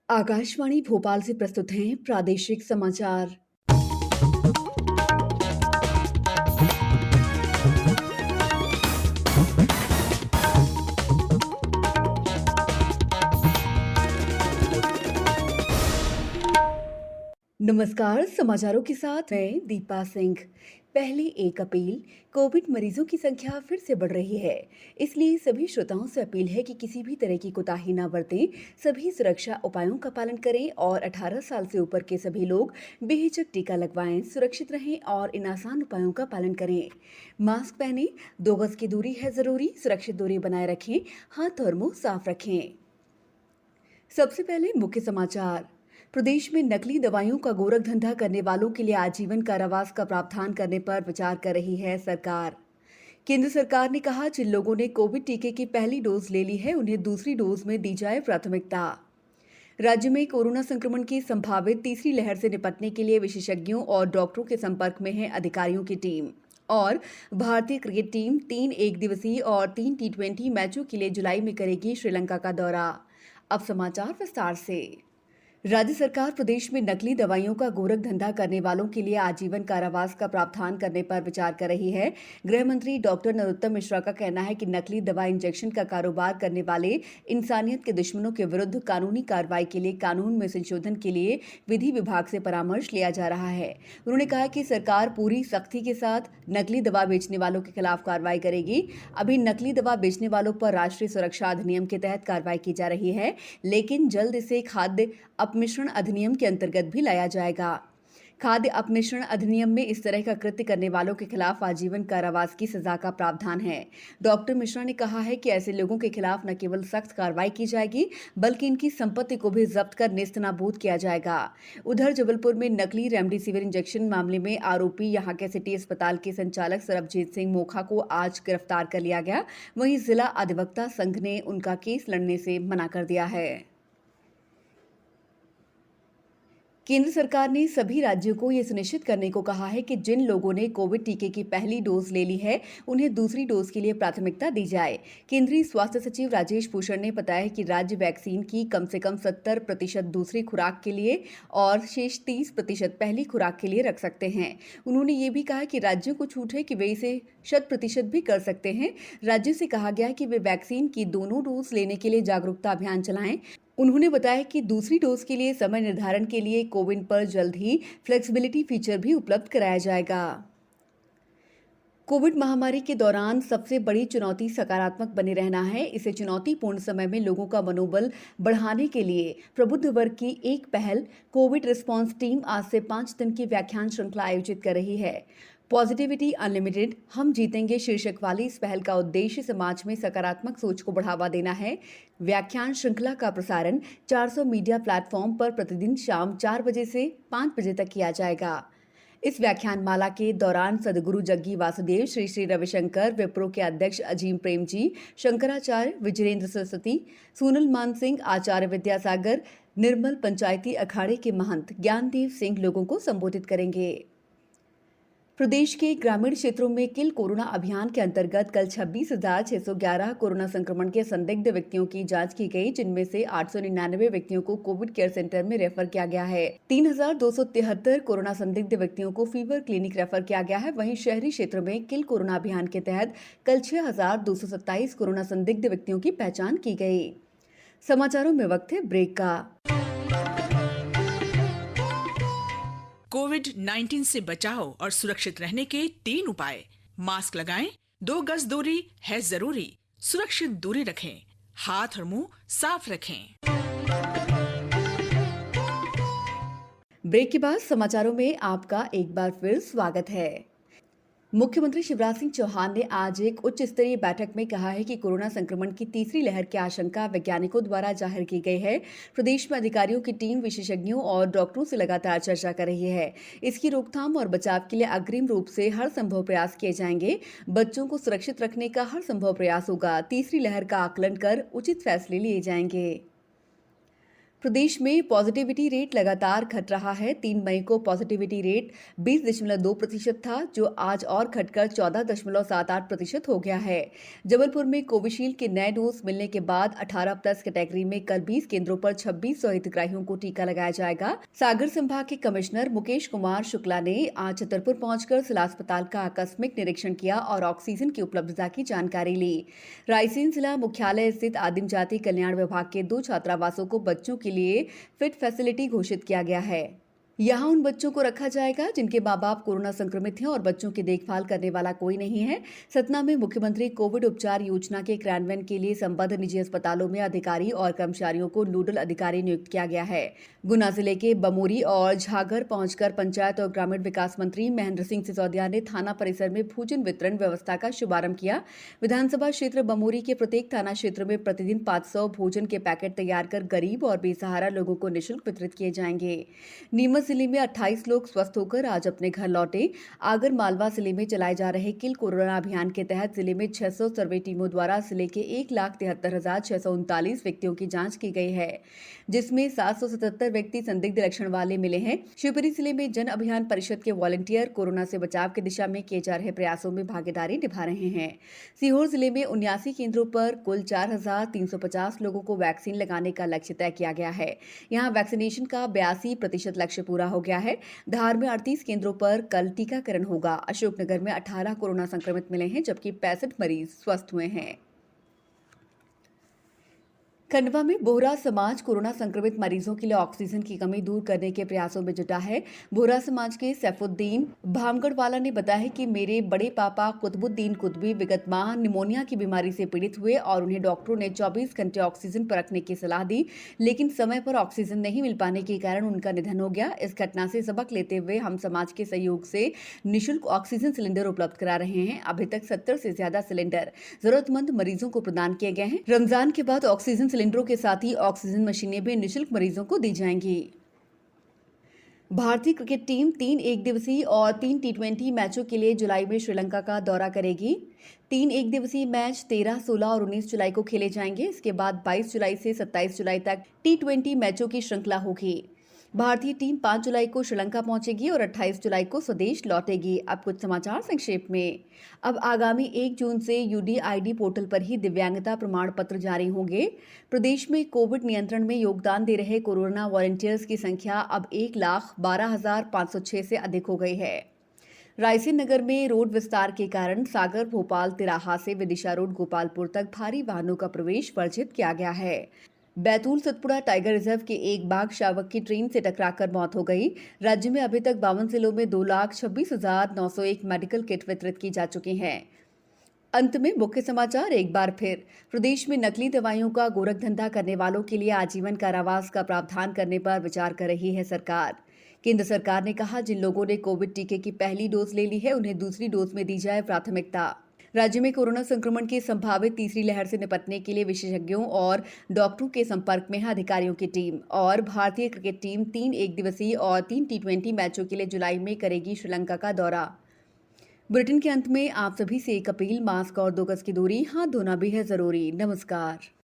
आकाशवाणी भोपाल से प्रस्तुत हैं प्रादेशिक समाचार। नमस्कार, समाचारों के साथ मैं दीपा सिंह। पहली 1 अप्रैल कोविड मरीजों की संख्या फिर से बढ़ रही है। इसलिए सभी श्रोताओं से अपील है कि किसी भी तरह की कोताही न बरतें, सभी सुरक्षा उपायों का पालन करें और 18 साल से ऊपर के सभी लोग बेहिचक टीका लगवाएं, सुरक्षित रहें और इन आसान उपायों का पालन करें। मास्क पहनें, 2 गज की दूरी है जरूरी, सुरक्षित दूरी बनाए रखें, हाथ और मुंह साफ रखें। सबसे पहले मुख्य समाचार। प्रदेश में नकली दवाइयों का गोरख धंधा करने वालों के लिए आजीवन कारावास का प्रावधान करने पर विचार कर रही है सरकार। केंद्र सरकार ने कहा, जिन लोगों ने कोविड टीके की पहली डोज ले ली है उन्हें दूसरी डोज में दी जाए प्राथमिकता। राज्य में कोरोना संक्रमण की संभावित तीसरी लहर से निपटने के लिए विशेषज्ञों और डॉक्टरों के संपर्क में है अधिकारियों की टीम। और भारतीय क्रिकेट टीम 3 एक दिवसीय और 3 टी20 मैचों के लिए जुलाई में करेगी श्रीलंका का दौरा। अब समाचार विस्तार से। राज्य सरकार प्रदेश में नकली दवाइयों का गोरख धंधा करने वालों के लिए आजीवन कारावास का प्रावधान करने पर विचार कर रही है। गृह मंत्री डॉक्टर नरोत्तम मिश्रा का कहना है कि नकली दवा इंजेक्शन का कारोबार करने वाले इंसानियत के दुश्मनों के विरुद्ध कानूनी कार्रवाई के लिए कानून में संशोधन के लिए विधि विभाग से परामर्श लिया जा रहा है। उन्होंने कहा कि सरकार पूरी सख्ती के साथ नकली दवा बेचने वालों के खिलाफ कार्रवाई करेगी। अभी नकली दवा बेचने वालों पर राष्ट्रीय सुरक्षा अधिनियम के तहत कार्रवाई की जा रही है, लेकिन जल्द इसे खाद्य अपमिश्रण अधिनियम के अंतर्गत भी लाया जाएगा। खाद्य अपमिश्रण अधिनियम में इस तरह का कृत्य करने वालों के खिलाफ आजीवन कारावास की सजा का प्रावधान है। डॉक्टर मिश्रा ने कहा है कि ऐसे लोगों के खिलाफ न केवल सख्त कार्रवाई की जाएगी, बल्कि इनकी संपत्ति को भी जब्त कर नेस्तनाबूद किया जाएगा। उधर जबलपुर में नकली रेमडेसिविर इंजेक्शन मामले में आरोपी यहां के सिटी अस्पताल के संचालक सरबजीत सिंह मोखा को आज गिरफ्तार कर लिया गया। वहीं जिला अधिवक्ता संघ ने उनका केस लड़ने से मना कर दिया है। केंद्र सरकार ने सभी राज्यों को यह सुनिश्चित करने को कहा है कि जिन लोगों ने कोविड टीके की पहली डोज ले ली है उन्हें दूसरी डोज के लिए प्राथमिकता दी जाए। केंद्रीय स्वास्थ्य सचिव राजेश भूषण ने बताया कि राज्य वैक्सीन की कम से कम 70% दूसरी खुराक के लिए और शेष 30% पहली खुराक के लिए रख सकते हैं। उन्होंने ये भी कहा कि राज्यों को छूट है कि वे इसे 100% भी कर सकते हैं। राज्यों से कहा गया कि वे वैक्सीन की दोनों डोज लेने के लिए जागरूकता अभियान चलाएं। उन्होंने बताया कि दूसरी डोज के लिए समय निर्धारण के लिए कोविन पर जल्द ही फ्लेक्सिबिलिटी फीचर भी उपलब्ध कराया जाएगा। कोविड महामारी के दौरान सबसे बड़ी चुनौती सकारात्मक बने रहना है। इसे चुनौतीपूर्ण समय में लोगों का मनोबल बढ़ाने के लिए प्रबुद्ध वर्ग की एक पहल कोविड रिस्पांस टीम आज से 5 दिन की व्याख्यान श्रृंखला आयोजित कर रही है। पॉजिटिविटी अनलिमिटेड, हम जीतेंगे शीर्षक वाली इस पहल का उद्देश्य समाज में सकारात्मक सोच को बढ़ावा देना है। व्याख्यान श्रृंखला का प्रसारण 400 मीडिया प्लेटफॉर्म पर प्रतिदिन शाम 4 बजे से 5 बजे तक किया जाएगा। इस व्याख्यान माला के दौरान सदगुरु जग्गी वासुदेव, श्री श्री रविशंकर, विप्रो के अध्यक्ष अजीम प्रेम जी, शंकराचार्य विजयेंद्र सरस्वती, सोनल मान सिंह, आचार्य विद्यासागर, निर्मल पंचायती अखाड़े के महंत ज्ञानदेव सिंह लोगों को संबोधित करेंगे। प्रदेश के ग्रामीण क्षेत्रों में किल कोरोना अभियान के अंतर्गत कल 26,611 कोरोना संक्रमण के संदिग्ध व्यक्तियों की जांच की गई, जिनमें से 899 व्यक्तियों को कोविड केयर सेंटर में रेफर किया गया है। 3,273 कोरोना संदिग्ध व्यक्तियों को फीवर क्लिनिक रेफर किया गया है। वहीं शहरी क्षेत्र में किल कोरोना अभियान के तहत कल 6,227 कोरोना संदिग्ध व्यक्तियों की पहचान की गई। समाचारों में वक्त है ब्रेक का। कोविड-19 से बचाव और सुरक्षित रहने के 3 उपाय। मास्क लगाएं, 2 गज दूरी है जरूरी, सुरक्षित दूरी रखें, हाथ और मुंह साफ रखें। ब्रेक के बाद समाचारों में आपका एक बार फिर स्वागत है। मुख्यमंत्री शिवराज सिंह चौहान ने आज एक उच्च स्तरीय बैठक में कहा है कि कोरोना संक्रमण की तीसरी लहर की आशंका वैज्ञानिकों द्वारा जाहिर की गई है। प्रदेश में अधिकारियों की टीम विशेषज्ञों और डॉक्टरों से लगातार चर्चा कर रही है। इसकी रोकथाम और बचाव के लिए अग्रिम रूप से हर संभव प्रयास किए जाएंगे। बच्चों को सुरक्षित रखने का हर संभव प्रयास होगा। तीसरी लहर का आकलन कर उचित फैसले लिए जाएंगे। प्रदेश में पॉजिटिविटी रेट लगातार घट रहा है। 3 मई को पॉजिटिविटी रेट 20.2% था, जो आज और घटकर 14.78% हो गया है। जबलपुर में कोविशील्ड के नए डोज मिलने के बाद 18 प्लस कैटेगरी में कल 20 केंद्रों पर 2600 हितग्राहियों को टीका लगाया जाएगा। सागर संभाग के कमिश्नर मुकेश कुमार शुक्ला ने आज छतरपुर पहुंचकर जिला अस्पताल का आकस्मिक निरीक्षण किया और ऑक्सीजन की उपलब्धता की जानकारी ली। रायसेन जिला मुख्यालय स्थित आदिम जाति कल्याण विभाग के 2 छात्रावासों को बच्चों के लिए फिट फैसिलिटी घोषित किया गया है। यहाँ उन बच्चों को रखा जाएगा जिनके माँ बाप कोरोना संक्रमित हैं और बच्चों की देखभाल करने वाला कोई नहीं है। सतना में मुख्यमंत्री कोविड उपचार योजना के क्रियान्वयन के लिए संबद्ध निजी अस्पतालों में अधिकारी और कर्मचारियों को नोडल अधिकारी नियुक्त किया गया है। गुना जिले के बमोरी और झागर पहुंचकर पंचायत और ग्रामीण विकास मंत्री महेंद्र सिंह सिसोदिया ने थाना परिसर में भोजन वितरण व्यवस्था का शुभारंभ किया। विधानसभा क्षेत्र बमोरी के प्रत्येक थाना क्षेत्र में प्रतिदिन 500 भोजन के पैकेट तैयार कर गरीब और बेसहारा लोगों को निःशुल्क वितरित किए जाएंगे। नीमच जिले में 28 लोग स्वस्थ होकर आज अपने घर लौटे। आगर मालवा जिले में चलाए जा रहे किल कोरोना अभियान के तहत जिले में 600 सर्वे टीमों द्वारा जिले के 1,73,639 व्यक्तियों की जांच की गई है, जिसमें 777 व्यक्ति संदिग्ध लक्षण वाले मिले हैं। शिवपुरी जिले में जन अभियान परिषद के वॉलंटियर कोरोना से बचाव की दिशा में किए जा रहे प्रयासों में भागीदारी निभा रहे हैं। सीहोर जिले में 79 केंद्रों पर कुल 4,350 लोगों को वैक्सीन लगाने का लक्ष्य तय किया गया है। यहां वैक्सीनेशन का 82% लक्ष्य पूरा हो गया है। धार में 38 केंद्रों पर कल टीकाकरण होगा। अशोकनगर में 18 कोरोना संक्रमित मिले हैं, जबकि 65 मरीज स्वस्थ हुए हैं। खंडवा में बोहरा समाज कोरोना संक्रमित मरीजों के लिए ऑक्सीजन की कमी दूर करने के प्रयासों में जुटा है। बोहरा समाज के सैफुद्दीन भामगढ़वाला ने बताया कि मेरे बड़े पापा कुतुबुद्दीन कुतबी विगत माह निमोनिया की बीमारी से पीड़ित हुए और उन्हें डॉक्टरों ने 24 घंटे ऑक्सीजन पर रखने की सलाह दी, लेकिन समय पर ऑक्सीजन नहीं मिल पाने के कारण उनका निधन हो गया। इस घटना से सबक लेते हुए हम समाज के सहयोग से निःशुल्क ऑक्सीजन सिलेंडर उपलब्ध करा रहे हैं। अभी तक 70 से ज्यादा सिलेंडर जरूरतमंद मरीजों को प्रदान किए गए हैं। रमजान के बाद ऑक्सीजन सिलेंडरों के साथ ही ऑक्सीजन मशीनें भी निःशुल्क मरीजों को दी जाएंगी। भारतीय क्रिकेट टीम 3 एकदिवसीय और 3 टी20 मैचों के लिए जुलाई में श्रीलंका का दौरा करेगी। 3 एकदिवसीय मैच 13, 16 और 19 जुलाई को खेले जाएंगे। इसके बाद 22 जुलाई से 27 जुलाई तक टी20 मैचों की श्रृंखला होगी। भारतीय टीम 5 जुलाई को श्रीलंका पहुंचेगी और 28 जुलाई को स्वदेश लौटेगी। अब कुछ समाचार संक्षेप में। अब आगामी 1 जून से यूडीआईडी पोर्टल पर ही दिव्यांगता प्रमाण पत्र जारी होंगे। प्रदेश में कोविड नियंत्रण में योगदान दे रहे कोरोना वॉलंटियर्स की संख्या अब 1,12,506 से अधिक हो गई है। रायसेन नगर में रोड विस्तार के कारण सागर भोपाल तिराहा से विदिशा रोड गोपालपुर तक भारी वाहनों का प्रवेश वर्जित किया गया है। बैतूल सतपुड़ा टाइगर रिजर्व के एक बाघ शावक की ट्रेन से टकराकर मौत हो गई। राज्य में अभी तक 52 जिलों में 2,26,901 मेडिकल किट वितरित की जा चुकी हैं। अंत में मुख्य समाचार एक बार फिर। प्रदेश में नकली दवाइयों का गोरख धंधा करने वालों के लिए आजीवन कारावास का प्रावधान करने पर विचार कर रही है सरकार। केंद्र सरकार ने कहा, जिन लोगों ने कोविड टीके की पहली डोज ले ली है उन्हें दूसरी डोज में दी जाए प्राथमिकता। राज्य में कोरोना संक्रमण की संभावित तीसरी लहर से निपटने के लिए विशेषज्ञों और डॉक्टरों के संपर्क में है अधिकारियों की टीम। और भारतीय क्रिकेट टीम 3 एकदिवसीय और 3 टी20 मैचों के लिए जुलाई में करेगी श्रीलंका का दौरा। बुलेटिन के अंत में आप सभी से एक अपील, मास्क और 2 गज की दूरी, हाथ धोना भी है जरूरी। नमस्कार।